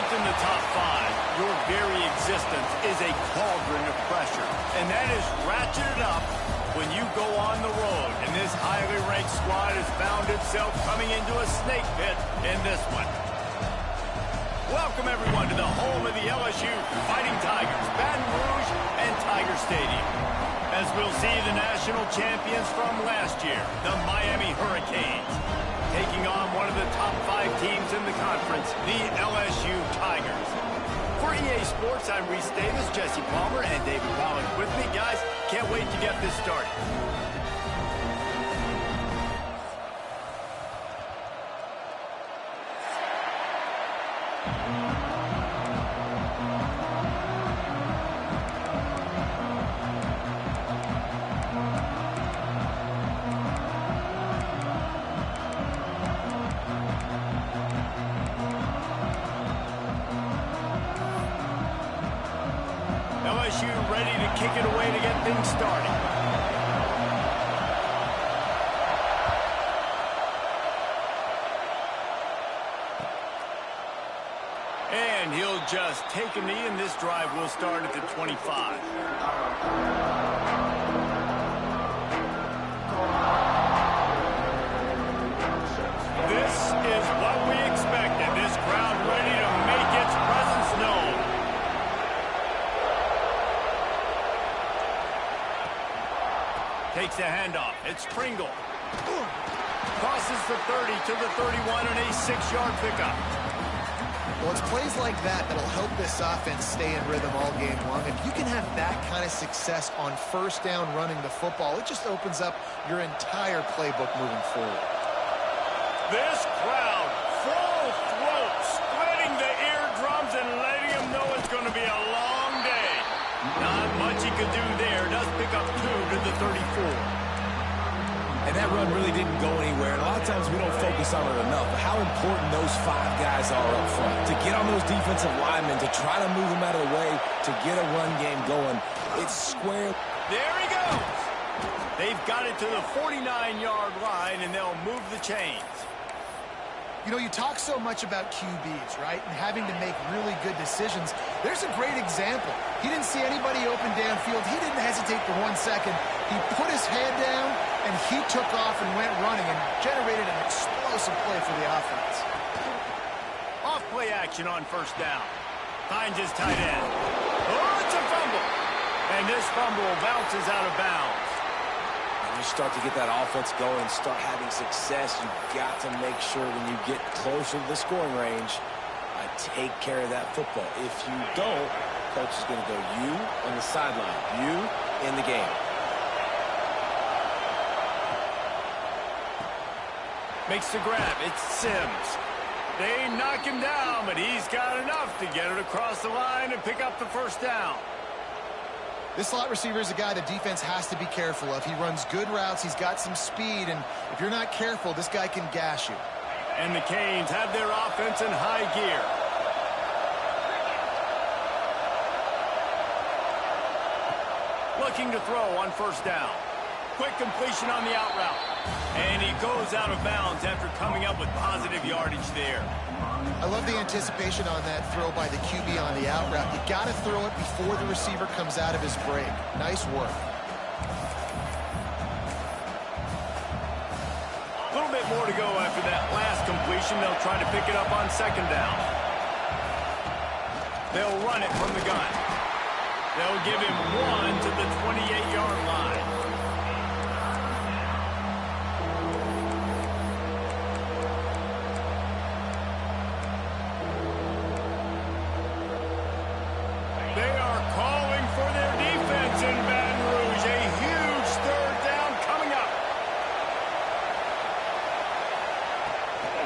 involved in the top five, your very existence is a cauldron of pressure. And that is ratcheted up when you go on the road. And this highly ranked squad has found itself coming into a snake pit in this one. Welcome, everyone, to the home of the LSU Fighting Tigers, Baton Rouge and Tiger Stadium. As we'll see the national champions from last year, the Miami Hurricanes, taking on one of the top 5 teams in the conference, the LSU Tigers. For EA Sports, I'm Reese Davis, Jesse Palmer, and David Pollock with me. Guys, can't wait to get this started. LSU ready to kick it away to get things started. And he'll just take a knee, and this drive will start at the 25. This is what we expected. This crowd ready to make its presence known. Takes the handoff. It's Pringle. Crosses the 30 to the 31 on a 6-yard pickup. Well, it's plays like that that'll help this offense stay in rhythm all game long. If you can have that kind of success on first down running the football, it just opens up your entire playbook moving forward. This crowd, full throat, splitting the eardrums and letting them know it's going to be a long day. Not much he could do there. Does pick up 2 to the 34. And that run really didn't go anywhere. And a lot of times we don't focus on it enough. But how important those 5 guys are up front. To get on those defensive linemen, to try to move them out of the way, to get a run game going. It's square. There he goes. They've got it to the 49-yard line, and they'll move the chains. You know, you talk so much about QBs, right? And having to make really good decisions. There's a great example. He didn't see anybody open downfield. He didn't hesitate for 1 second. He put his head down, and he took off and went running and generated an explosive play for the offense. Off play action on first down. Finds his tight end. Oh, it's a fumble. And this fumble bounces out of bounds. When you start to get that offense going, start having success, you've got to make sure when you get closer to the scoring range, take care of that football. If you don't, coach is going to go you on the sideline, you in the game. Makes the grab. It's Sims. They knock him down, but he's got enough to get it across the line and pick up the first down. This slot receiver is a guy the defense has to be careful of. He runs good routes. He's got some speed, and if you're not careful, this guy can gash you. And the Canes have their offense in high gear. Looking to throw on first down. Quick completion on the out route. And he goes out of bounds after coming up with positive yardage there. I love the anticipation on that throw by the QB on the out route. You got to throw it before the receiver comes out of his break. Nice work. A little bit more to go after that last completion. They'll try to pick it up on second down. They'll run it from the gun. They'll give him 1 to the 28-yard line. They are calling for their defense in Baton Rouge. A huge third down coming up.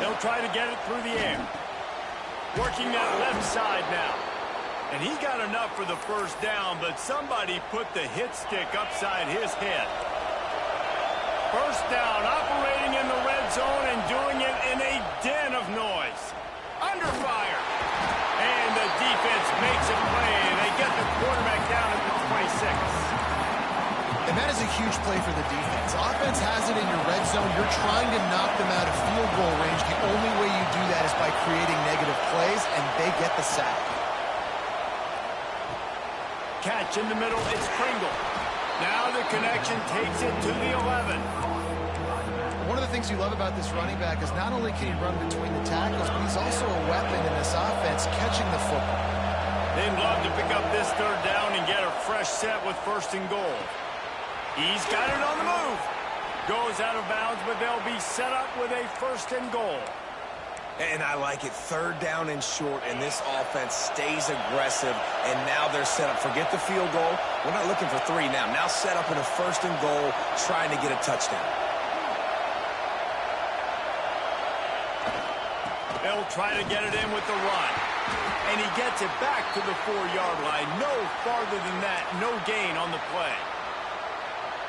They'll try to get it through the air. Working that left side now. And he got enough for the first down, but somebody put the hit stick upside his head. First down, operating in the red zone and doing it in a den of noise. Under fire. And the defense makes a play. They get the quarterback down at the 26. And that is a huge play for the defense. Offense has it in your red zone. You're trying to knock them out of field goal range. The only way you do that is by creating negative plays, and they get the sack. Catch in the middle, it's Pringle. Now the connection takes it to the 11. One of the things you love about this running back is not only can he run between the tackles, but he's also a weapon in this offense catching the football. They'd love to pick up this third down and get a fresh set with 1st and goal. He's got it on the move. Goes out of bounds, but they'll be set up with a 1st and goal. And I like it. 3rd down and short, and this offense stays aggressive, and now they're set up. Forget the field goal. We're not looking for 3 now. Now set up in a 1st and goal, trying to get a touchdown. They'll try to get it in with the run. And he gets it back to the 4-yard line. No farther than that. No gain on the play.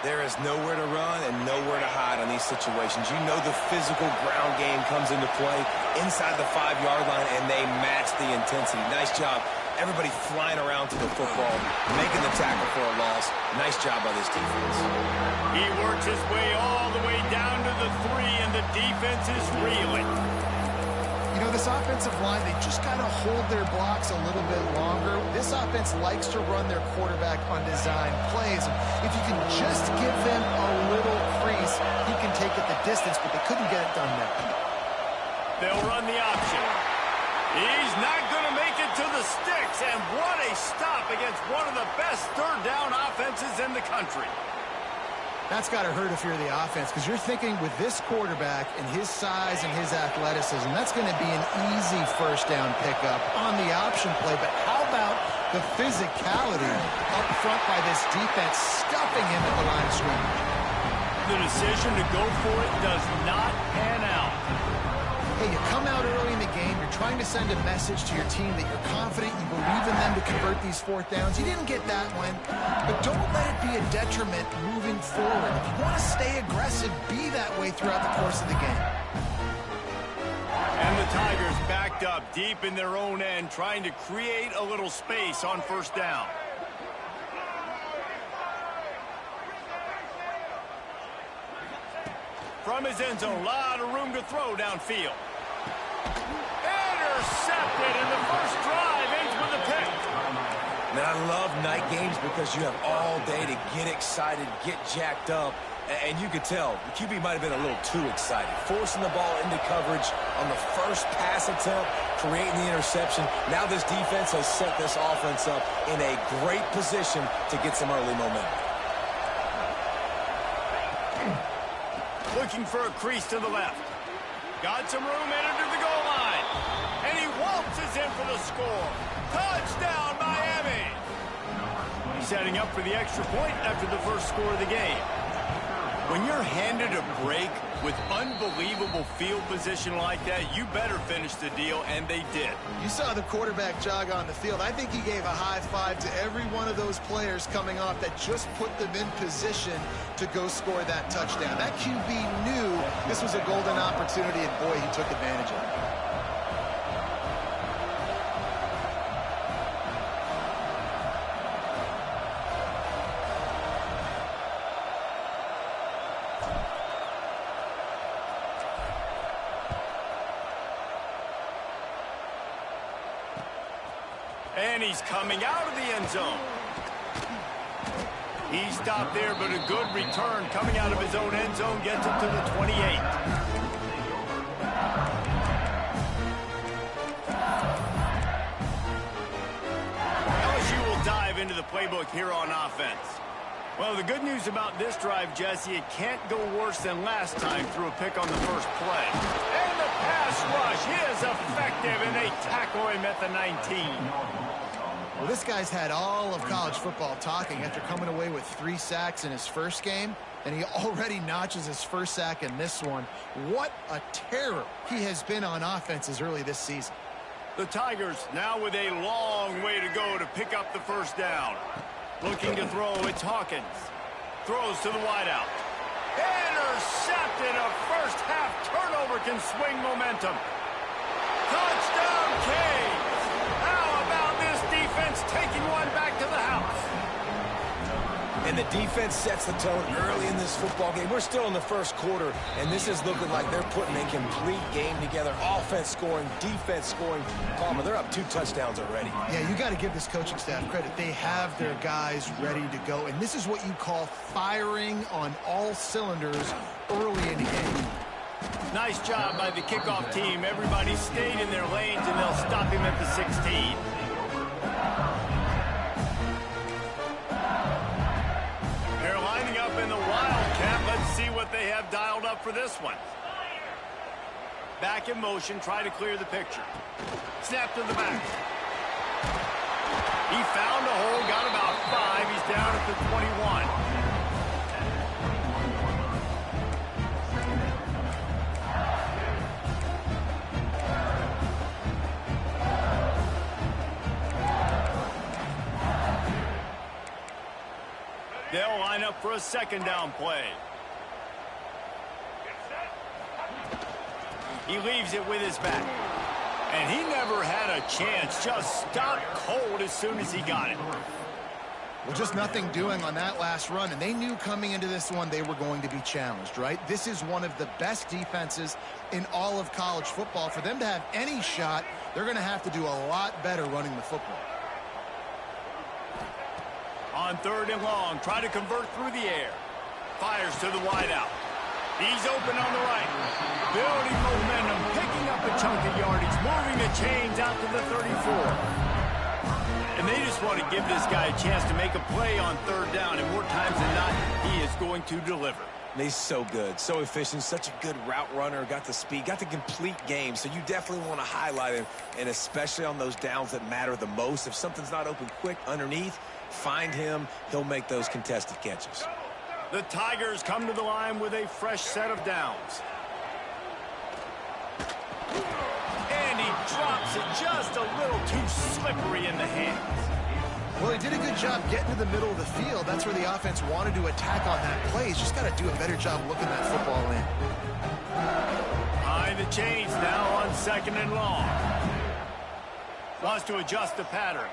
There is nowhere to run and nowhere to hide on these situations. You know the physical ground game comes into play inside the 5-yard line, and they match the intensity. Nice job. Everybody flying around to the football, making the tackle for a loss. Nice job by this defense. He works his way all the way down to the 3, and the defense is reeling. You know, this offensive line, they just got to hold their blocks a little bit longer. This offense likes to run their quarterback on design plays. If you can just give them a little crease, he can take it the distance, but they couldn't get it done there. They'll run the option. He's not going to make it to the sticks, and what a stop against one of the best 3rd down offenses in the country. That's got to hurt if you're the offense, because you're thinking with this quarterback and his size and his athleticism, that's going to be an easy 1st down pickup on the option play. But how about the physicality up front by this defense, stuffing him at the line of scrimmage? The decision to go for it does not pan out. Hey, you come out early in the game, you're trying to send a message to your team that you're confident, you believe in them to convert these 4th downs. You didn't get that one, but don't let it be a detriment moving forward. If you want to stay aggressive, be that way throughout the course of the game. And the Tigers backed up deep in their own end, trying to create a little space on 1st down. From his end zone, a lot of room to throw downfield. Intercepted, and the first drive ends with a pick. Man, I love night games because you have all day to get excited, get jacked up, and you could tell the QB might have been a little too excited. Forcing the ball into coverage on the first pass attempt, creating the interception. Now this defense has set this offense up in a great position to get some early momentum. Looking for a crease to the left. Got some room headed to the goal line. And he waltzes in for the score. Touchdown, Miami! Setting up for the extra point after the first score of the game. When you're handed a break with unbelievable field position like that, you better finish the deal, and they did. You saw the quarterback jog on the field. I think he gave a high five to every one of those players coming off that just put them in position to go score that touchdown. That QB knew this was a golden opportunity, and boy, he took advantage of it. And he's coming out of the end zone. He stopped there, but a good return coming out of his own end zone gets him to the 28. LSU will dive into the playbook here on offense. Well, the good news about this drive, Jesse, it can't go worse than last time through a pick on the first play. And the pass rush is effective, and they tackle him at the 19. Well, this guy's had all of college football talking after coming away with 3 sacks in his first game, and he already notches his first sack in this one. What a terror he has been on offense as early this season. The Tigers now with a long way to go to pick up the first down. Looking to throw, it's Hawkins. Throws to the wideout. Intercepted. A first-half turnover can swing momentum. Touchdown, Canes. How about this defense taking one back to the house? And the defense sets the tone early in this football game. We're still in the first quarter, and this is looking like they're putting a complete game together. Offense scoring, defense scoring. Palmer, they're up 2 touchdowns already. Yeah, you got to give this coaching staff credit. They have their guys ready to go, and this is what you call firing on all cylinders early in the game. Nice job by the kickoff team. Everybody stayed in their lanes, and they'll stop him at the 16. They're lining up in the Wildcat. Let's see what they have dialed up for this one. Back in motion, try to clear the picture. Snap to the back. He found a hole, got about 5. He's down at the 21. They'll line up for a second down play. He leaves it with his back. And he never had a chance. Just stopped cold as soon as he got it. Well, just nothing doing on that last run, and they knew coming into this one they were going to be challenged, right? This is one of the best defenses in all of college football. For them to have any shot, they're going to have to do a lot better running the football. On 3rd and long, try to convert through the air. Fires to the wideout. He's open on the right. Building momentum, picking up a chunk of yardage, moving the chains out to the 34. And they just want to give this guy a chance to make a play on 3rd down, and more times than not, he is going to deliver. He's so good, so efficient, such a good route runner, got the speed, got the complete game, so you definitely want to highlight him, and especially on those downs that matter the most. If something's not open quick underneath, find him, he'll make those contested catches. The Tigers come to the line with a fresh set of downs. And he drops it just a little too slippery in the hands. Well, he did a good job getting to the middle of the field. That's where the offense wanted to attack on that play. He's just got to do a better job looking that football in. Behind the chains now on 2nd and long. Wants to adjust the pattern.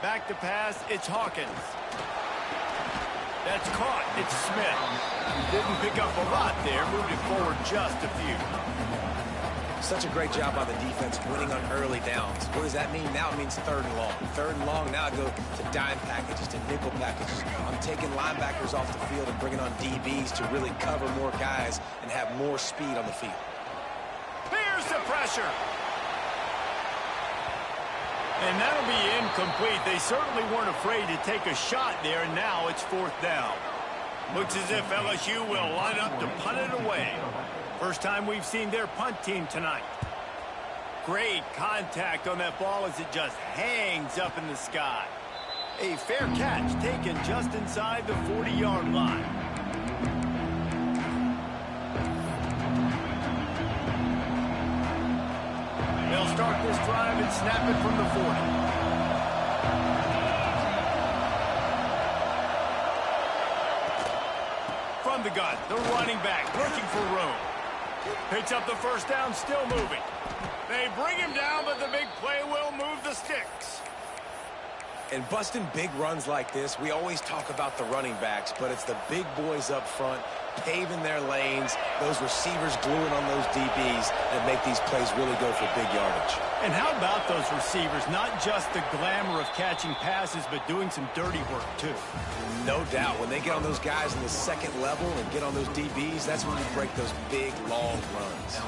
Back to pass, it's Hawkins. That's caught, it's Smith. Didn't pick up a lot there, moved it forward just a few. Such a great job by the defense winning on early downs. What does that mean? Now it means 3rd and long. 3rd and long, now I go to dime packages, to nickel packages. I'm taking linebackers off the field and bringing on DBs to really cover more guys and have more speed on the field. Here's the pressure. And that'll be incomplete. They certainly weren't afraid to take a shot there, and now it's 4th down. Looks as if LSU will line up to punt it away. First time we've seen their punt team tonight. Great contact on that ball as it just hangs up in the sky. A fair catch taken just inside the 40-yard line. They'll start this drive and snap it from the 40. From the gun, the running back looking for room. Picks up the first down, still moving. They bring him down, but the big play will move the sticks. And busting big runs like this, we always talk about the running backs, but it's the big boys up front paving their lanes, those receivers gluing on those DBs that make these plays really go for big yardage. And how about those receivers? Not just the glamour of catching passes, but doing some dirty work too. No doubt. When they get on those guys in the 2nd level and get on those DBs, that's when you break those big, long runs.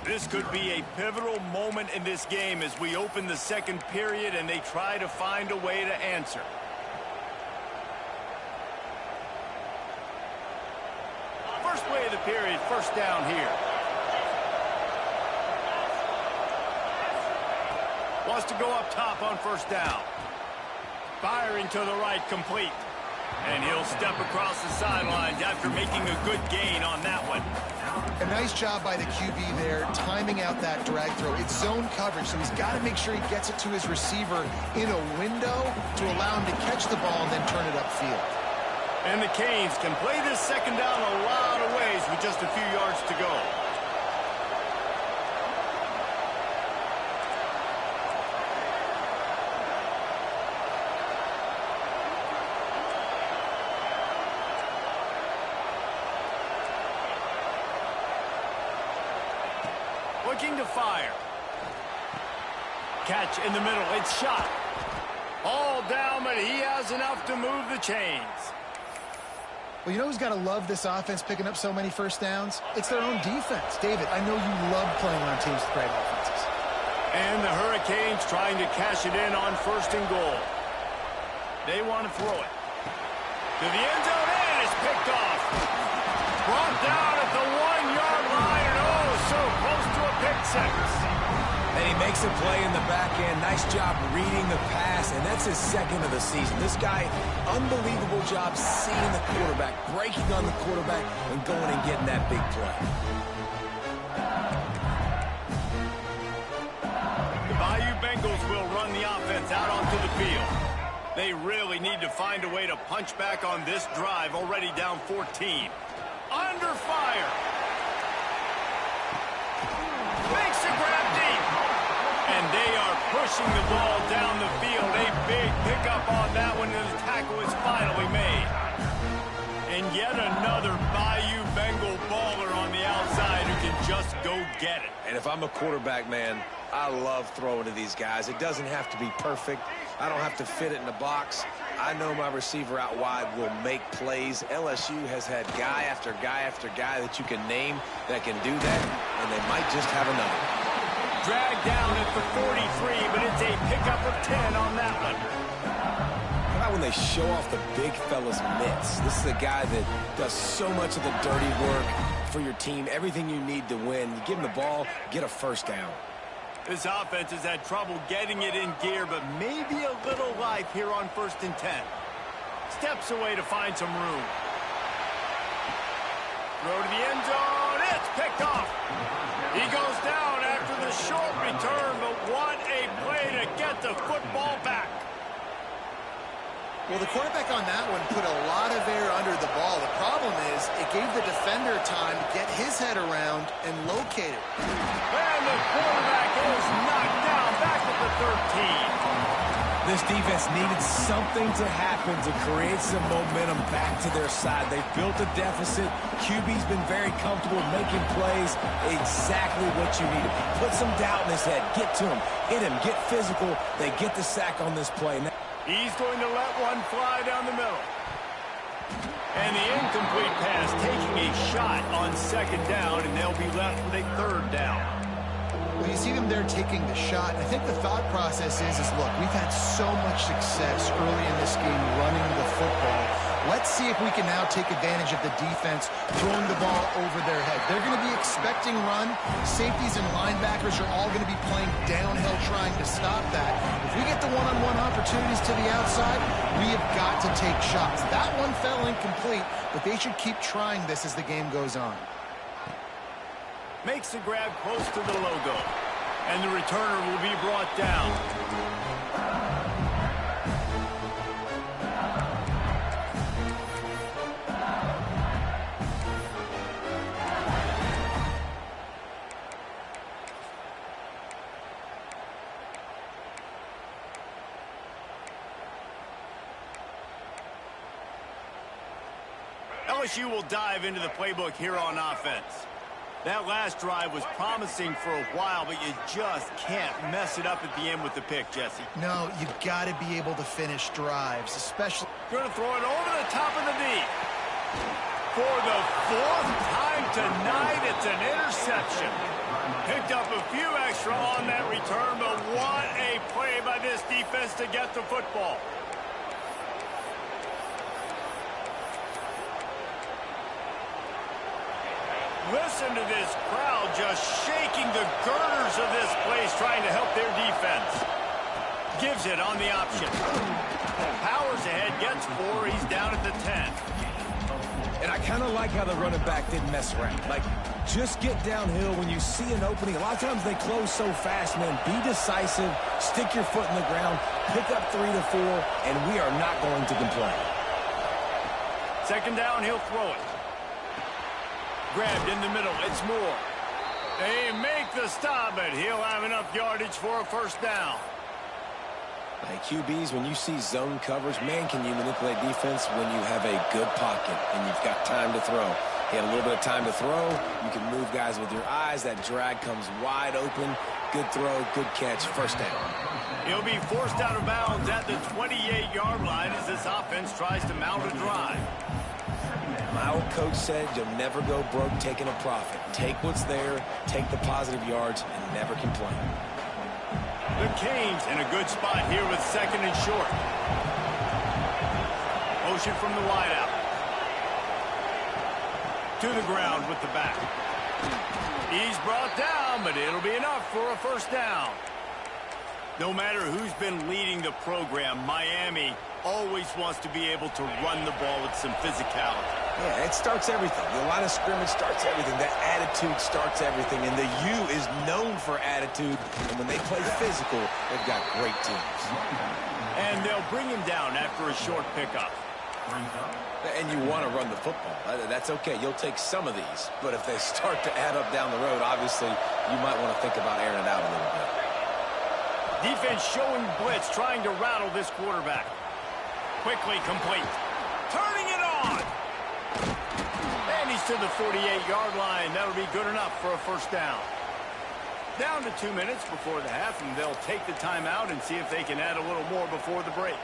This could be a pivotal moment in this game as we open the 2nd period and they try to find a way to answer. First play of the period, first down here. Wants to go up top on first down. Firing to the right, complete. And he'll step across the sidelines after making a good gain on that one. A nice job by the QB there, timing out that drag throw. It's zone coverage, so he's got to make sure he gets it to his receiver in a window to allow him to catch the ball and then turn it upfield. And the Canes can play this 2nd down a lot of ways with just a few yards to go. looking to fire. Catch in the middle. It's shot. All down, but he has enough to move the chains. Well, you know who's got to love this offense picking up so many first downs? It's their own defense. David, I know you love playing on teams with great offenses. And the Hurricanes trying to cash it in on 1st and goal. They want to throw it. To the end zone, and it's picked off. Brought down at the 1-yard line, and oh, so close to a pick six. And he makes a play in the back end. Nice job reading the pass, and that's his 2nd of the season. This guy, unbelievable job seeing the quarterback, breaking on the quarterback, and going and getting that big play. The Bayou Bengals will run the offense out onto the field. They really need to find a way to punch back on this drive, already down 14. Under fire. Makes a grab deep. And they are pushing the ball down the field. A big pickup on that one, and the tackle is finally made. And yet another Bayou Bengal baller on the outside who can just go get it. And if I'm a quarterback, man, I love throwing to these guys. It doesn't have to be perfect. I don't have to fit it in the box. I know my receiver out wide will make plays. LSU has had guy after guy after guy that you can name that can do that, and they might just have another. Dragged down at the 43, but it's a pickup of 10 on that one. How about when they show off the big fella's mitts? This is a guy that does so much of the dirty work for your team, everything you need to win. You give him the ball, get a first down. This offense has had trouble getting it in gear, but maybe a little life here on 1st and 10. Steps away to find some room. Throw to the end zone. It's picked off. He goes down after the short return, but what a play to get the football back. Well, the quarterback on that one put a lot of air under the ball. The problem is it gave the defender time to get his head around and locate it. And the quarterback is knocked down back at the 13. This defense needed something to happen to create some momentum back to their side. They've built a deficit. QB's been very comfortable making plays. Exactly what you needed. Put some doubt in his head. Get to him. Hit him. Get physical. They get the sack on this play. He's going to let one fly down the middle. And the incomplete pass taking a shot on 2nd down, and they'll be left with a 3rd down. Well, you see them there taking the shot. I think the thought process is look, we've had so much success early in this game running the football. Let's see if we can now take advantage of the defense throwing the ball over their head. They're going to be expecting run. Safeties and linebackers are all going to be playing downhill trying to stop that. If we get the one-on-one opportunities to the outside, we have got to take shots. That one fell incomplete, but they should keep trying this as the game goes on. Makes the grab close to the logo. And the returner will be brought down. LSU will dive into the playbook here on offense. That last drive was promising for a while, but you just can't mess it up at the end with the pick, Jesse. No, you got to be able to finish drives, especially. Going to throw it over the top of the knee. For the 4th time tonight, it's an interception. Picked up a few extra on that return, but what a play by this defense to get the football. Listen to this crowd just shaking the girders of this place, trying to help their defense. Gives it on the option. Powers ahead, gets 4. He's down at the 10. And I kind of like how the running back didn't mess around. Like, just get downhill when you see an opening. A lot of times they close so fast, man. Be decisive, stick your foot in the ground, pick up 3 to 4, and we are not going to complain. 2nd down, he'll throw it. Grabbed in the middle, it's Moore. They make the stop, but he'll have enough yardage for a 1st down. Hey, QBs, when you see zone coverage, man, can you manipulate defense when you have a good pocket and you've got time to throw. He had a little bit of time to throw. You can move guys with your eyes. That drag comes wide open. Good throw, good catch, first down. He'll be forced out of bounds at the 28-yard line as this offense tries to mount a drive. My old coach said you'll never go broke taking a profit. Take what's there, take the positive yards, and never complain. The Canes in a good spot here with second and short. Motion from the wideout. To the ground with the back. He's brought down, but it'll be enough for a first down. No matter who's been leading the program, Miami always wants to be able to run the ball with some physicality. Yeah, it starts everything. The line of scrimmage starts everything. That attitude starts everything. And the U is known for attitude. And when they play physical, they've got great teams. And they'll bring him down after a short pickup. And you want to run the football. That's okay. You'll take some of these. But if they start to add up down the road, obviously, you might want to think about airing it out a little bit. Defense showing blitz, trying to rattle this quarterback. Quickly complete. Turning it on. And he's to the 48-yard line. That'll be good enough for a first down. Down to 2 minutes before the half, and they'll take the timeout and see if they can add a little more before the break.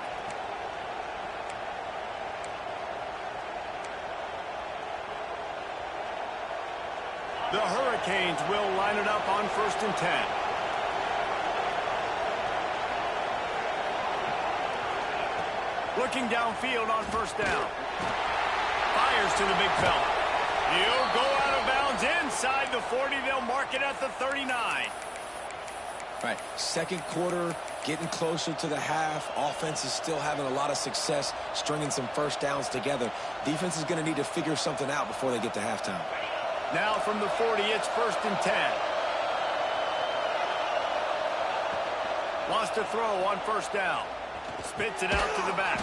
The Hurricanes will line it up on 1st and 10. Looking downfield on first down. Fires to the big fella. He'll go out of bounds inside the 40. They'll mark it at the 39. Right, second quarter, getting closer to the half. Offense is still having a lot of success stringing some first downs together. Defense is going to need to figure something out before they get to halftime. Now from the 40, it's 1st and 10. Wants to throw on first down. Spits it out to the back.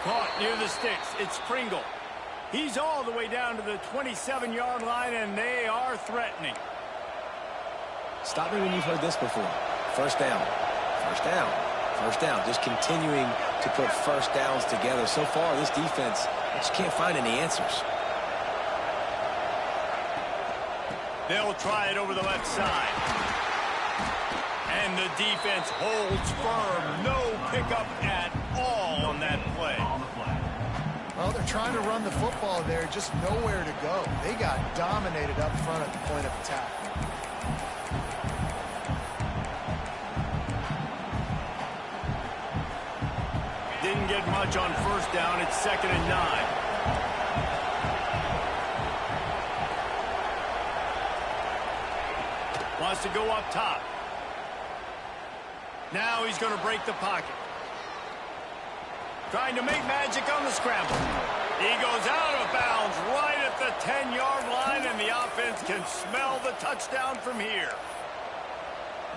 Caught near the sticks. It's Pringle. He's all the way down to the 27-yard line, and they are threatening. Stop me when you've heard this before. First down. First down. First down. Just continuing to put first downs together. So far, this defense just can't find any answers. They'll try it over the left side. And the defense holds firm. No pickup at all on that play. Well, they're trying to run the football there, just nowhere to go. They got dominated up front at the point of attack. Didn't get much on first down. It's 2nd and 9. Wants to go up top. Now he's going to break the pocket. Trying to make magic on the scramble. He goes out of bounds right at the 10-yard line, and the offense can smell the touchdown from here.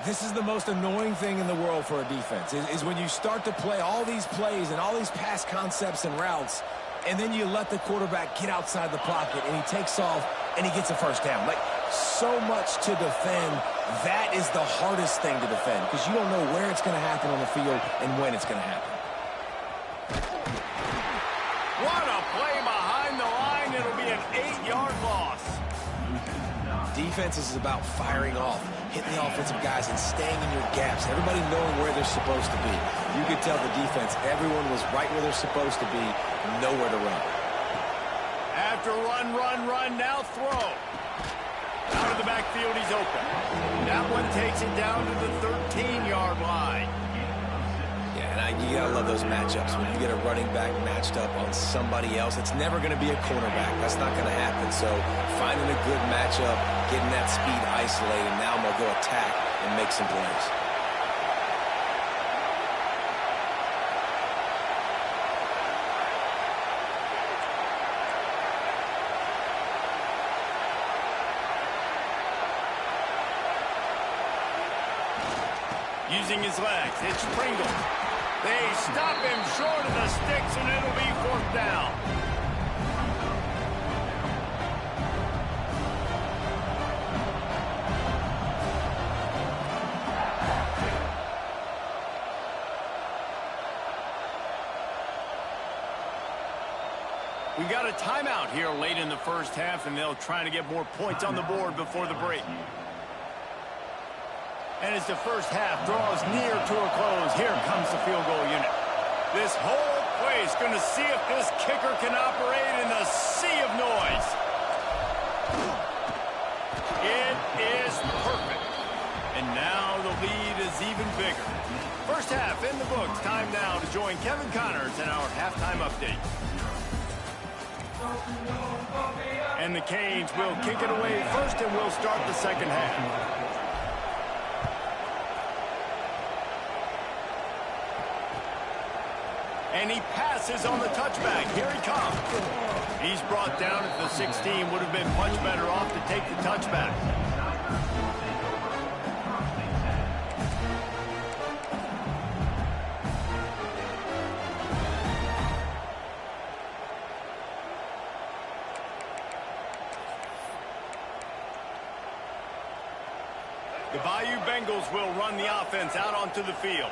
This is the most annoying thing in the world for a defense, is when you start to play all these plays and all these pass concepts and routes, and then you let the quarterback get outside the pocket, and he takes off, and he gets a first down. Like, so much to defend. That is the hardest thing to defend, because you don't know where it's going to happen on the field and when it's going to happen. What a play behind the line. It'll be an 8-yard loss. Defense is about firing off, hitting the offensive guys, and staying in your gaps. Everybody knowing where they're supposed to be. You could tell the defense, everyone was right where they're supposed to be, nowhere to run. After run, now throw. Out of the backfield, he's open. That one takes it down to the 13-yard line. Yeah, and you gotta love those matchups. When you get a running back matched up on somebody else, it's never going to be a cornerback. That's not going to happen. So finding a good matchup, getting that speed isolated, now I'm going to go attack and make some plays. Using his legs, it's Pringle. They stop him short of the sticks, and it'll be 4th down. We We've got a timeout here late in the first half, and they'll try to get more points on the board before the break. And as the first half draws near to a close, here comes the field goal unit. This whole place going to see if this kicker can operate in the sea of noise. It is perfect. And now the lead is even bigger. First half in the books. Time now to join Kevin Connors in our halftime update. And the Canes will kick it away first, and we'll start the second half. And he passes on the touchback. Here he comes. He's brought down at the 16. Would have been much better off to take the touchback. The Bayou Bengals will run the offense out onto the field.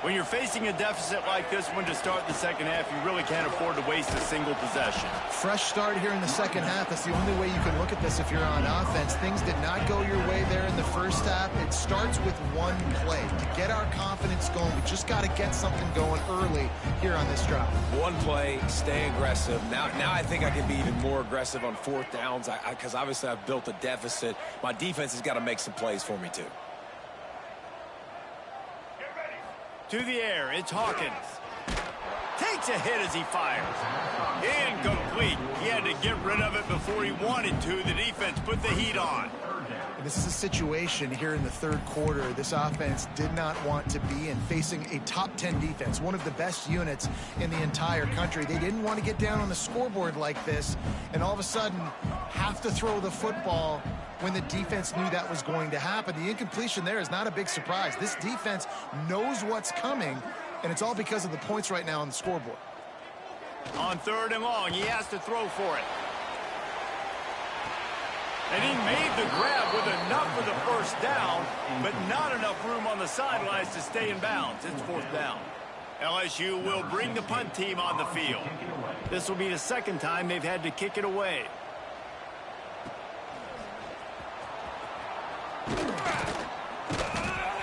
When you're facing a deficit like this one to start the second half, you really can't afford to waste a single possession. Fresh start here in the second half. That's the only way you can look at this if you're on offense. Things did not go your way there in the first half. It starts with one play. To get our confidence going, we just got to get something going early here on this drive. One play, stay aggressive. Now I think I can be even more aggressive on fourth downs because obviously I've built a deficit. My defense has got to make some plays for me too. To the air, it's Hawkins. Takes a hit as he fires. Incomplete. He had to get rid of it before he wanted to. The defense put the heat on. And this is a situation here in the third quarter this offense did not want to be in, facing a top 10 defense, one of the best units in the entire country. They didn't want to get down on the scoreboard like this, and all of a sudden have to throw the football when the defense knew that was going to happen. The incompletion there is not a big surprise. This defense knows what's coming, and it's all because of the points right now on the scoreboard. On third and long, he has to throw for it. And he made the grab with enough for the first down, but not enough room on the sidelines to stay in bounds. It's fourth down. LSU will bring the punt team on the field. This will be the second time they've had to kick it away.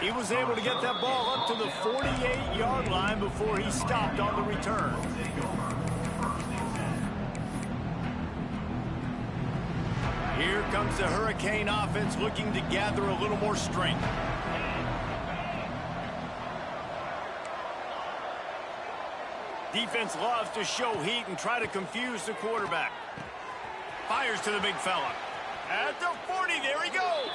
He was able to get that ball up to the 48-yard line before he stopped on the return. Here comes the Hurricane offense looking to gather a little more strength. Defense loves to show heat and try to confuse the quarterback. Fires to the big fella. At the 40, there he goes.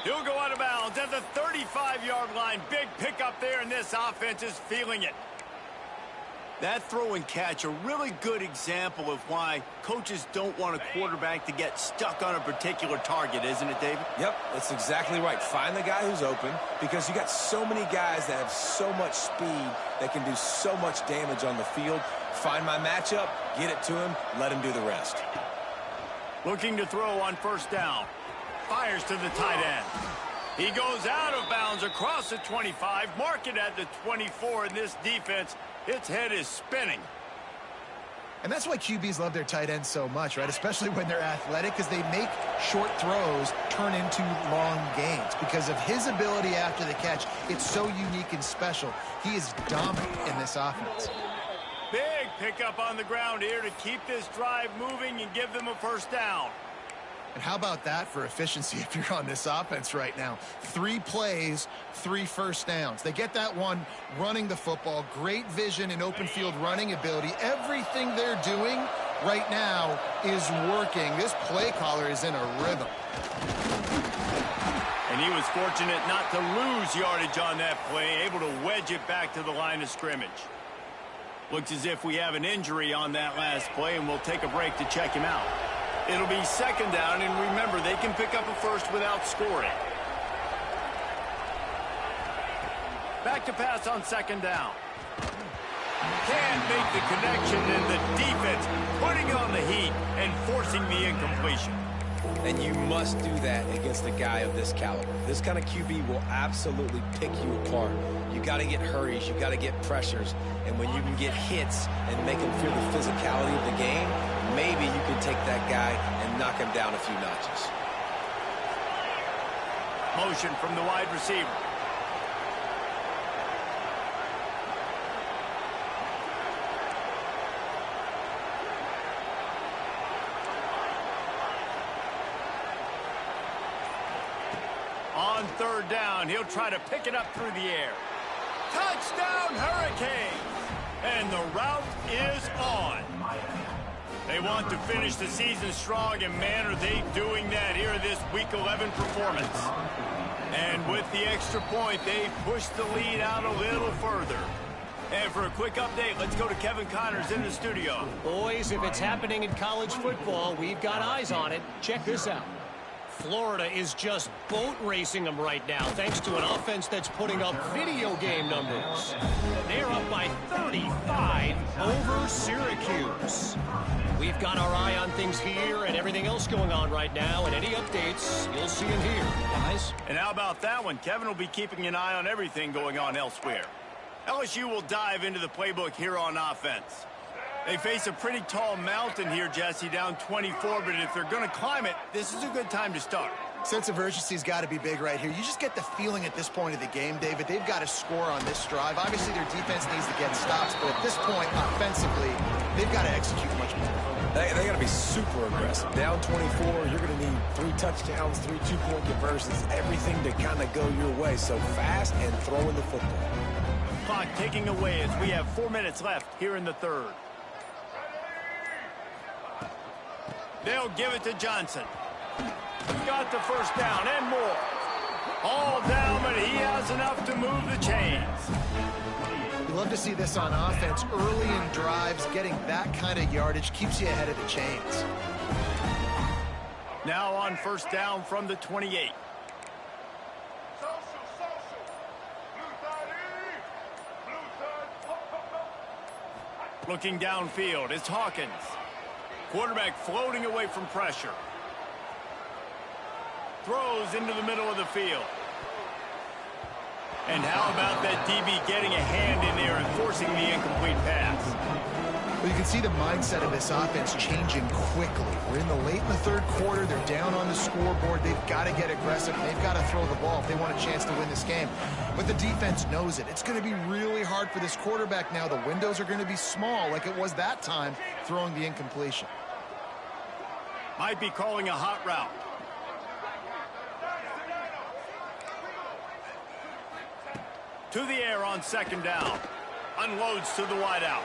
He'll go out of bounds at the 35-yard line. Big pickup there, and this offense is feeling it. That throw and catch, a really good example of why coaches don't want a quarterback to get stuck on a particular target, isn't it, David? Yep, that's exactly right. Find the guy who's open because you got so many guys that have so much speed that can do so much damage on the field. Find my matchup, get it to him, let him do the rest. Looking to throw on first down. Fires to the tight end. He goes out of bounds across the 25, mark it at the 24, and this defense, its head is spinning. And that's why QBs love their tight ends so much, right? Especially when they're athletic, because they make short throws turn into long gains. Because of his ability after the catch, it's so unique and special. He is dominant in this offense. Big pickup on the ground here to keep this drive moving and give them a first down. And how about that for efficiency if you're on this offense right now? 3 plays, 3 first downs. They get that one running the football. Great vision and open field running ability. Everything they're doing right now is working. This play caller is in a rhythm. And he was fortunate not to lose yardage on that play, able to wedge it back to the line of scrimmage. Looks as if we have an injury on that last play, and we'll take a break to check him out. It'll be second down, and remember, they can pick up a first without scoring. Back to pass on second down. Can't make the connection, and the defense putting on the heat and forcing the incompletion. And you must do that against a guy of this caliber. This kind of QB will absolutely pick you apart. You got to get hurries. You got to get pressures. And when you can get hits and make them feel the physicality of the game, maybe you can take that guy and knock him down a few notches. Motion from the wide receiver. On third down, he'll try to pick it up through the air. Touchdown, Hurricanes! And the route is on. They want to finish the season strong, and man, are they doing that here in this Week 11 performance. And with the extra point, they push the lead out a little further. And for a quick update, let's go to Kevin Connors in the studio. Boys, if it's happening in college football, we've got eyes on it. Check this out. Florida is just boat racing them right now, thanks to an offense that's putting up video game numbers. They're up by 35 over Syracuse. We've got our eye on things here and everything else going on right now, and any updates, you'll see them here, guys. And how about that one? Kevin will be keeping an eye on everything going on elsewhere. LSU will dive into the playbook here on offense. They face a pretty tall mountain here, Jesse, down 24, but if they're going to climb it, this is a good time to start. Sense of urgency's got to be big right here. You just get the feeling at this point of the game, David, they've got to score on this drive. Obviously, their defense needs to get stops, but at this point, offensively, they've got to execute much more. They got to be super aggressive. Down 24, you're going to need 3 touchdowns, 3 two-point conversions, everything to kind of go your way. So fast and throwing the football. Clock ticking away as we have 4 minutes left here in the third. They'll give it to Johnson. Got the first down and more. All down, but he has enough to move the chains. You love to see this on offense. Early in drives, getting that kind of yardage keeps you ahead of the chains. Now on first down from the 28. Looking downfield, it's Hawkins. Quarterback floating away from pressure. Throws into the middle of the field. And how about that DB getting a hand in there and forcing the incomplete pass? Well, you can see the mindset of this offense changing quickly. We're in the third quarter. They're down on the scoreboard. They've got to get aggressive. They've got to throw the ball if they want a chance to win this game. But the defense knows it. It's going to be really hard for this quarterback now. The windows are going to be small like it was that time throwing the incompletion. Might be calling a hot route. To the air on second down. Unloads to the wideout.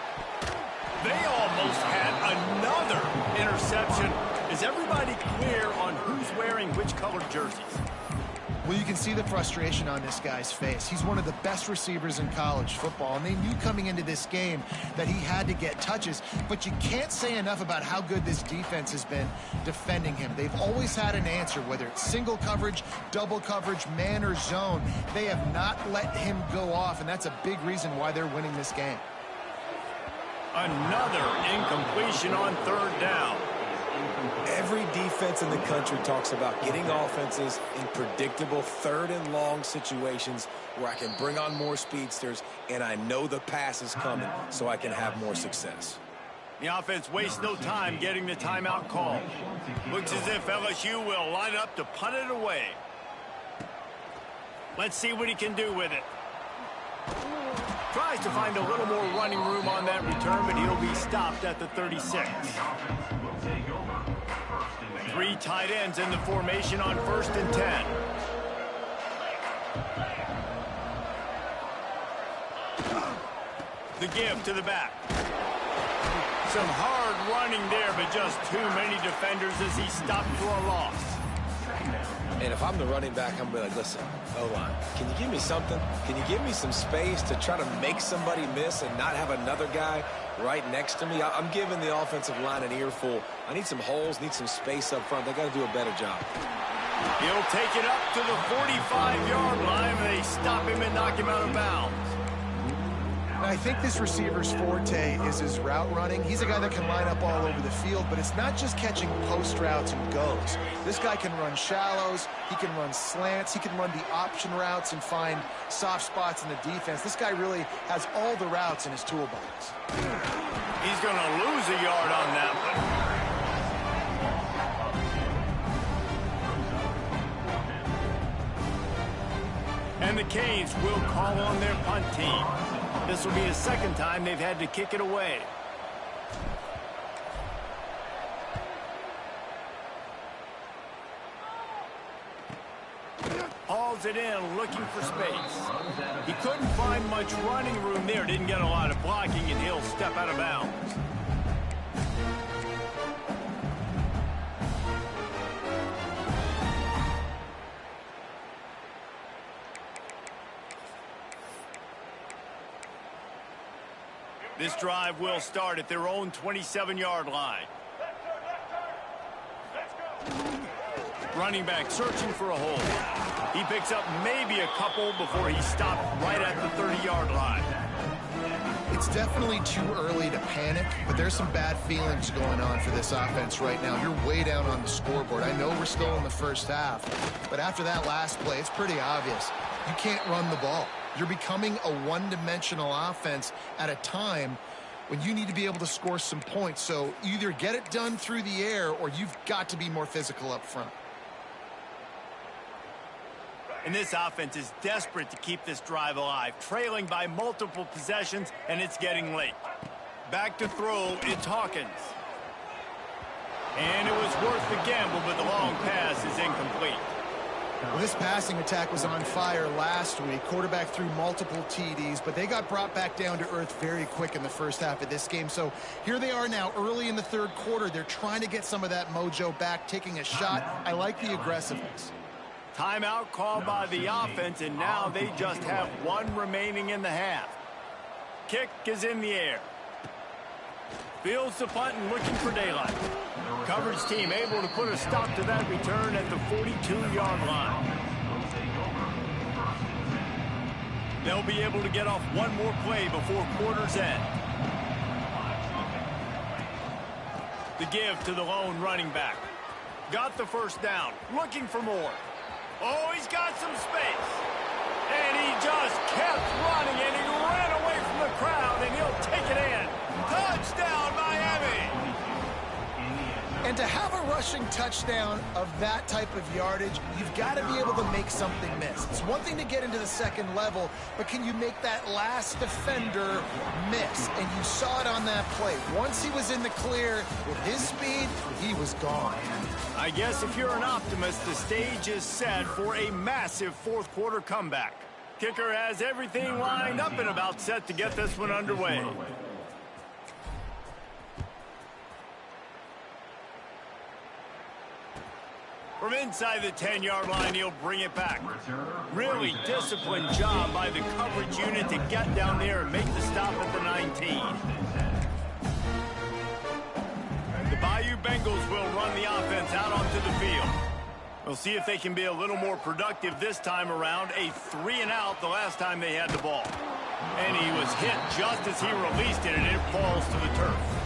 They almost had another interception. Is everybody clear on who's wearing which colored jerseys? Well, you can see the frustration on this guy's face. He's one of the best receivers in college football, and they knew coming into this game that he had to get touches, but you can't say enough about how good this defense has been defending him. They've always had an answer, whether it's single coverage, double coverage, man or zone. They have not let him go off, and that's a big reason why they're winning this game. Another incompletion on third down. Every defense in the country talks about getting offenses in predictable third and long situations where I can bring on more speedsters and I know the pass is coming so I can have more success. The offense wastes no time getting the timeout call. Looks as if LSU will line up to punt it away. Let's see what he can do with it. Tries to find a little more running room on that return, but he'll be stopped at the 36. 3 tight ends in the formation on 1st and 10. The give to the back. Some hard running there, but just too many defenders as he stopped for a loss. And if I'm the running back, I'm going to be like, listen, O-line, can you give me something? Can you give me some space to try to make somebody miss and not have another guy right next to me? I'm giving the offensive line an earful. I need some holes, need some space up front. They got to do a better job. He'll take it up to the 45-yard line, and they stop him and knock him out of bounds. I think this receiver's forte is his route running. He's a guy that can line up all over the field, but it's not just catching post routes and goes. This guy can run shallows, he can run slants, he can run the option routes and find soft spots in the defense. This guy really has all the routes in his toolbox. He's going to lose a yard on that one. And the Canes will call on their punt team. This will be the second time they've had to kick it away. Hauls it in, looking for space. He couldn't find much running room there. Didn't get a lot of blocking, and he'll step out of bounds. This drive will start at their own 27-yard line. Running back searching for a hole. He picks up maybe a couple before he stopped right at the 30-yard line. It's definitely too early to panic, but there's some bad feelings going on for this offense right now. You're way down on the scoreboard. I know we're still in the first half, but after that last play, it's pretty obvious. You can't run the ball. You're becoming a one-dimensional offense at a time when you need to be able to score some points. So either get it done through the air or you've got to be more physical up front. And this offense is desperate to keep this drive alive, trailing by multiple possessions, and it's getting late. Back to throw, it's Hawkins. And it was worth the gamble, but the long pass is incomplete. Well, this passing attack was on fire last week. Quarterback threw multiple TDs, but they got brought back down to earth very quick in the first half of this game. So here they are now early in the third quarter. They're trying to get some of that mojo back, taking a shot. I like the aggressiveness. Timeout called by the offense, and now they just have one remaining in the half. Kick is in the air. Fields the punt and looking for daylight. Coverage team able to put a stop to that return at the 42-yard line. They'll be able to get off one more play before quarter's end. The give to the lone running back. Got the first down, looking for more. Oh, he's got some space. And he just kept running, and he ran away from the crowd, and he'll take it in. Touchdown, Miami! And to have a rushing touchdown of that type of yardage, you've got to be able to make something miss. It's one thing to get into the second level, but can you make that last defender miss? And you saw it on that play. Once he was in the clear, with his speed, he was gone. I guess if you're an optimist, the stage is set for a massive fourth quarter comeback. Kicker has everything lined up and about set to get this one underway. From inside the 10-yard line, he'll bring it back. Really disciplined job by the coverage unit to get down there and make the stop at the 19. The Bayou Bengals will run the offense out onto the field. We'll see if they can be a little more productive this time around. A 3-and-out the last time they had the ball. And he was hit just as he released it, and it falls to the turf.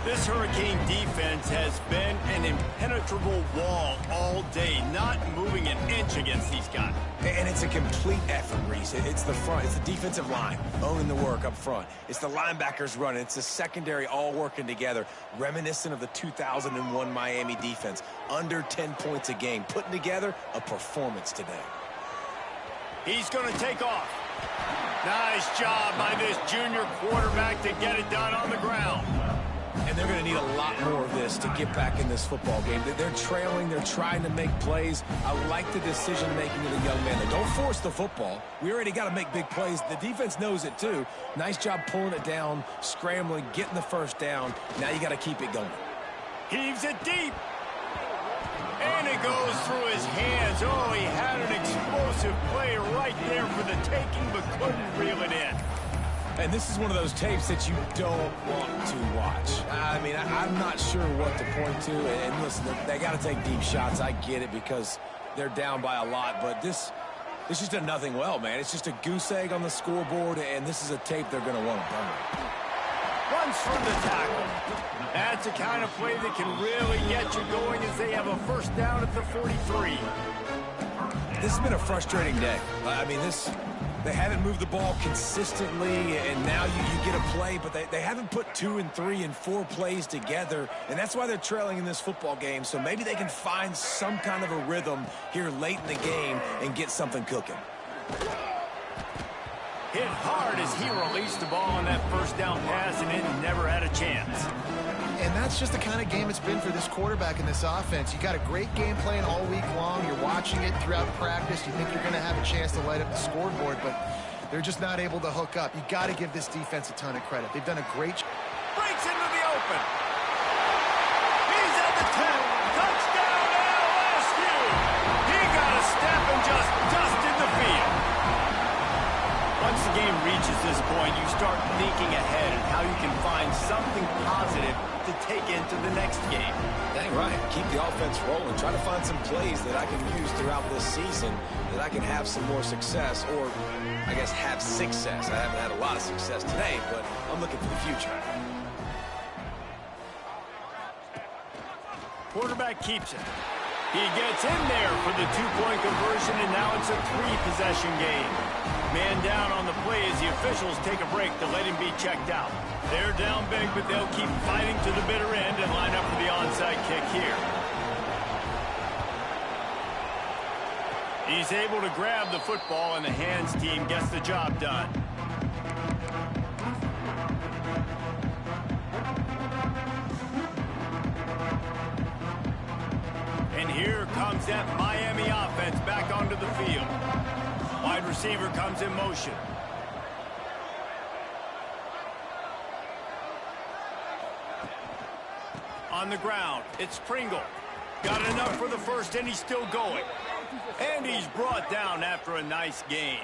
This Hurricane defense has been an impenetrable wall all day, not moving an inch against these guys. And it's a complete effort, Reese. It's the front. It's the defensive line owning the work up front. It's the linebackers running. It's the secondary all working together, reminiscent of the 2001 Miami defense. Under 10 points a game, putting together a performance today. He's going to take off. Nice job by this junior quarterback to get it done on the ground. And they're going to need a lot more of this to get back in this football game. They're trailing. They're trying to make plays. I like the decision-making of the young man. They don't force the football. We already got to make big plays. The defense knows it, too. Nice job pulling it down, scrambling, getting the first down. Now you got to keep it going. Heaves it deep. And it goes through his hands. Oh, he had an explosive play right there for the taking, but couldn't reel it in. And this is one of those tapes that you don't want to watch. I mean, I'm not sure what to point to. And listen, they got to take deep shots. I get it because they're down by a lot. But this just a nothing well, man. It's just a goose egg on the scoreboard, and this is a tape they're going to want to burn. Runs from the tackle. That's the kind of play that can really get you going as they have a first down at the 43. This has been a frustrating day. I mean, they haven't moved the ball consistently, and now you get a play, but they haven't put 2 and 3 and 4 plays together, and that's why they're trailing in this football game. So maybe they can find some kind of a rhythm here late in the game and get something cooking. Hit hard as he released the ball on that first down pass, and it never had a chance. And that's just the kind of game it's been for this quarterback in this offense. You got a great game plan all week long. You're watching it throughout practice. You think you're going to have a chance to light up the scoreboard, but they're just not able to hook up. You got to give this defense a ton of credit. They've done a great job. Breaks into the open. He's at the 10. Touchdown, LSU. He got a step and just dusted the field. Once the game reaches this point, you start thinking ahead and how you can find something positive to take into the next game. Dang right. Keep the offense rolling. Try to find some plays that I can use throughout this season that I can have some more success, or I guess have success. I haven't had a lot of success today, but I'm looking for the future. Quarterback keeps it. He gets in there for the two-point conversion, and now it's a three-possession game. Man down on the play as the officials take a break to let him be checked out. They're down big, but they'll keep fighting to the bitter end and line up for the onside kick here. He's able to grab the football, and the hands team gets the job done. And here comes that Miami offense back onto the field. Wide receiver comes in motion. On the ground, it's Pringle. Got enough for the first, and he's still going. And he's brought down after a nice gain.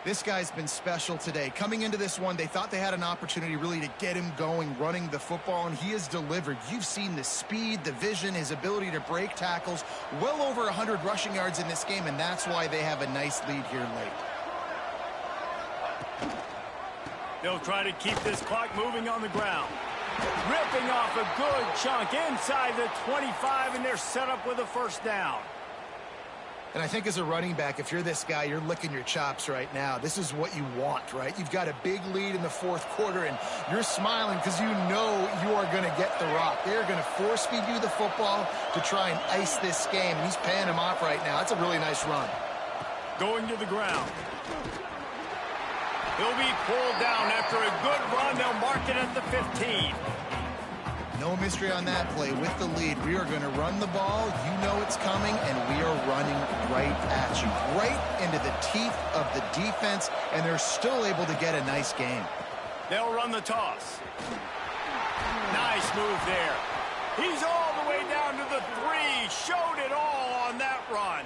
This guy's been special today. Coming into this one, they thought they had an opportunity really to get him going, running the football, and he has delivered. You've seen the speed, the vision, his ability to break tackles. Well over 100 rushing yards in this game, and that's why they have a nice lead here late. They'll try to keep this clock moving on the ground. Ripping off a good chunk inside the 25, and they're set up with a first down. And I think as a running back, if you're this guy, you're licking your chops right now. This is what you want, right? You've got a big lead in the fourth quarter, and you're smiling because you know you are going to get the rock. They're going to force feed you the football to try and ice this game. And he's paying him off right now. That's a really nice run. Going to the ground. He'll be pulled down after a good run. They'll mark it at the 15. No mystery on that play. With the lead, we are going to run the ball. You know it's coming, and we are running right at you, right into the teeth of the defense, and they're still able to get a nice game. They'll run the toss. Nice move there. He's all the way down to the 3. Showed it all on that run.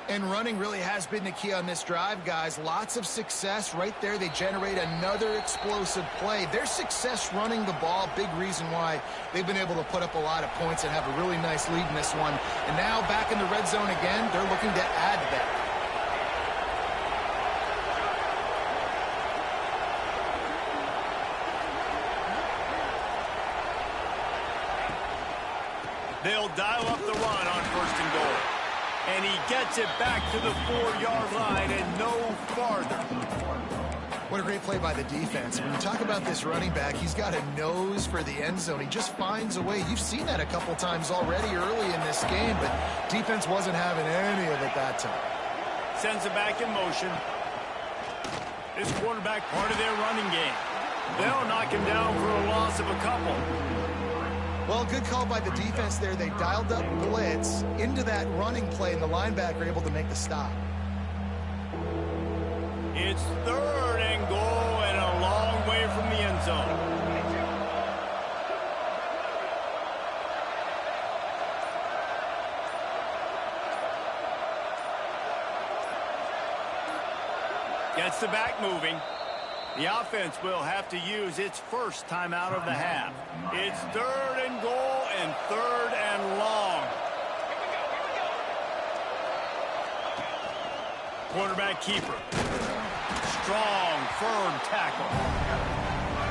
And running really has been the key on this drive, guys. Lots of success right there. They generate another explosive play. Their success running the ball, big reason why they've been able to put up a lot of points and have a really nice lead in this one. And now back in the red zone again, they're looking to add to that. They'll dial up the run on first and goal. And he gets it back to the 4-yard line and no farther. What a great play by the defense. When you talk about this running back, he's got a nose for the end zone. He just finds a way. You've seen that a couple times already early in this game, but defense wasn't having any of it that time. Sends it back in motion. This quarterback part of their running game. They'll knock him down for a loss of a couple. Well, good call by the defense there. They dialed up blitz into that running play, and the linebacker able to make the stop. It's 3rd and goal and a long way from the end zone. Gets the back moving. The offense will have to use its first timeout of the half. It's 3rd and goal and 3rd and long. Quarterback keeper. Strong, firm tackle.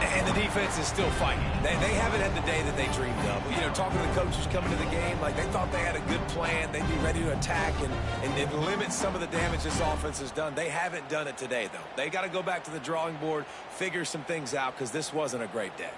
And the defense is still fighting. They haven't had the day that they dreamed of. You know, talking to the coaches coming to the game, like they thought they had a good plan. They'd be ready to attack and limit some of the damage this offense has done. They haven't done it today, though. They got to go back to the drawing board, figure some things out, because this wasn't a great day.